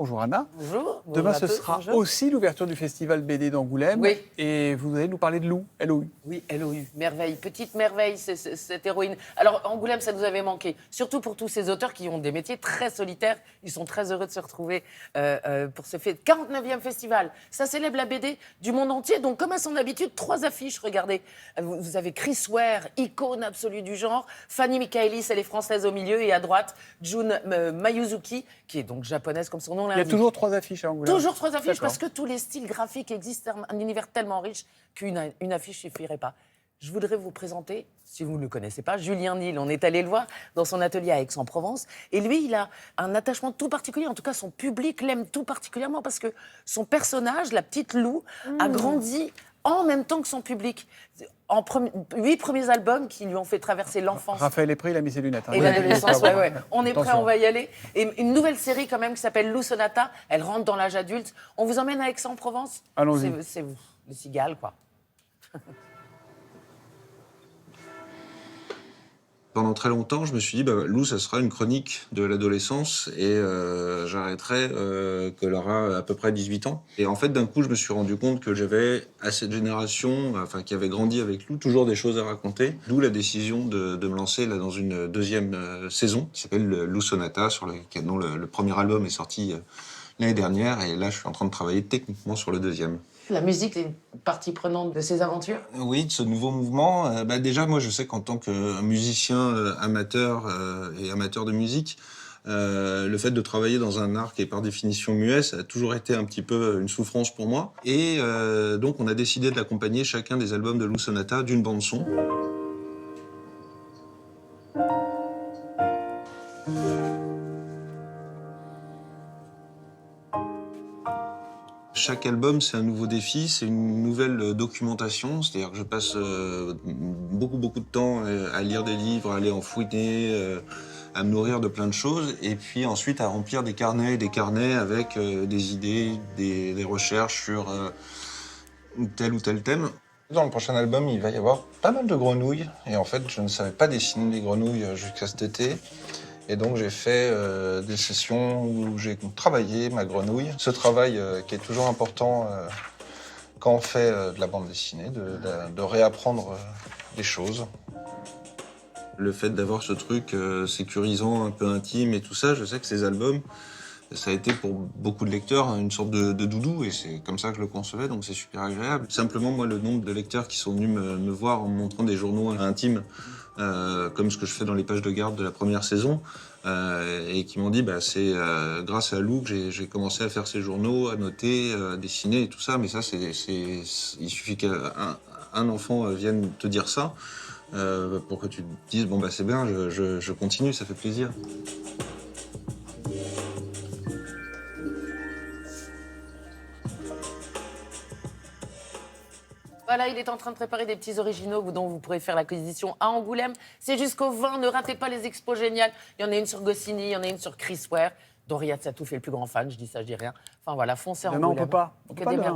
Bonjour Anna. Bonjour. Demain, Bonjour à ce tous, sera bonjour. aussi l'ouverture du festival BD d'Angoulême. Oui. Et vous allez nous parler de Lou, L-O-U. Oui, LOU, merveille, petite merveille, cette héroïne. Alors, Angoulême, ça nous avait manqué, surtout pour tous ces auteurs qui ont des métiers très solitaires. Ils sont très heureux de se retrouver pour ce 49e festival. Ça célèbre la BD du monde entier, donc comme à son habitude, 3 affiches, regardez. Vous avez Chris Ware, icône absolue du genre, Fanny Michaelis, elle est française au milieu, et à droite, Jun Mayuzuki, qui est donc japonaise comme son nom Il y a l'indique. toujours 3 affiches à Angoulême. Toujours 3 affiches, D'accord. parce que tous les styles graphiques existent, un univers tellement riche qu'une affiche suffirait pas. Je voudrais vous présenter, si vous ne le connaissez pas, Julien Nil. On est allé le voir dans son atelier à Aix-en-Provence. Et lui, il a un attachement tout particulier. En tout cas, son public l'aime tout particulièrement parce que son personnage, la petite Lou, a grandi en même temps que son public. 8 premiers albums qui lui ont fait traverser l'enfance Raphaël Épris, il a mis ses lunettes. hein. et Il a l'adolescence, pas à voir, ouais. hein. On est prêt, Attention. on va y aller. Et une nouvelle série quand même qui s'appelle Lou Sonata. Elle rentre dans l'âge adulte. On vous emmène à Aix-en-Provence. Allons-y. C'est vous, les cigales, quoi. Pendant très longtemps, je me suis dit, Lou, ça sera une chronique de l'adolescence et j'arrêterai qu'elle aura à peu près 18 ans. Et en fait, d'un coup, je me suis rendu compte que j'avais, à cette génération, enfin, qui avait grandi avec Lou, toujours des choses à raconter. D'où la décision de me lancer là, dans une deuxième saison qui s'appelle Lou Sonata, dont le premier album est sorti l'année dernière. Et là, je suis en train de travailler techniquement sur le deuxième. La musique est une partie prenante de ces aventures. Oui, de ce nouveau mouvement. Déjà, moi, je sais qu'en tant que musicien amateur et amateur de musique, le fait de travailler dans un art qui est par définition muet, ça a toujours été un petit peu une souffrance pour moi. Et donc, on a décidé d'accompagner chacun des albums de Lou Sonata d'une bande-son. Chaque album, c'est un nouveau défi, c'est une nouvelle documentation. C'est-à-dire que je passe beaucoup de temps à lire des livres, à aller en fouiner, à me nourrir de plein de choses. Et puis ensuite, à remplir des carnets avec des idées, des recherches sur tel ou tel thème. Dans le prochain album, il va y avoir pas mal de grenouilles. Et en fait, je ne savais pas dessiner les grenouilles jusqu'à cet été. Et donc j'ai fait des sessions où j'ai travaillé ma grenouille. Ce travail qui est toujours important quand on fait de la bande dessinée, de réapprendre des choses. Le fait d'avoir ce truc sécurisant, un peu intime et tout ça, je sais que ces albums, ça a été pour beaucoup de lecteurs une sorte de doudou et c'est comme ça que je le concevais, donc c'est super agréable. Simplement, moi, le nombre de lecteurs qui sont venus me voir en me montrant des journaux intimes, comme ce que je fais dans les pages de garde de la première saison, et qui m'ont dit c'est grâce à Lou que j'ai commencé à faire ces journaux, à noter, à dessiner et tout ça. Mais ça, il suffit qu'un enfant vienne te dire ça pour que tu te dises c'est bien, je continue, ça fait plaisir. Voilà, il est en train de préparer des petits originaux dont vous pourrez faire l'acquisition à Angoulême. C'est jusqu'au 20, ne ratez pas les expos géniales. Il y en a une sur Goscinny, il y en a une sur Chris Ware, dont Riyad Satouf est le plus grand fan, je dis ça, je dis rien. Enfin voilà, foncez à Demain, on Angoulême. peut pas. On Que peut pas des demain.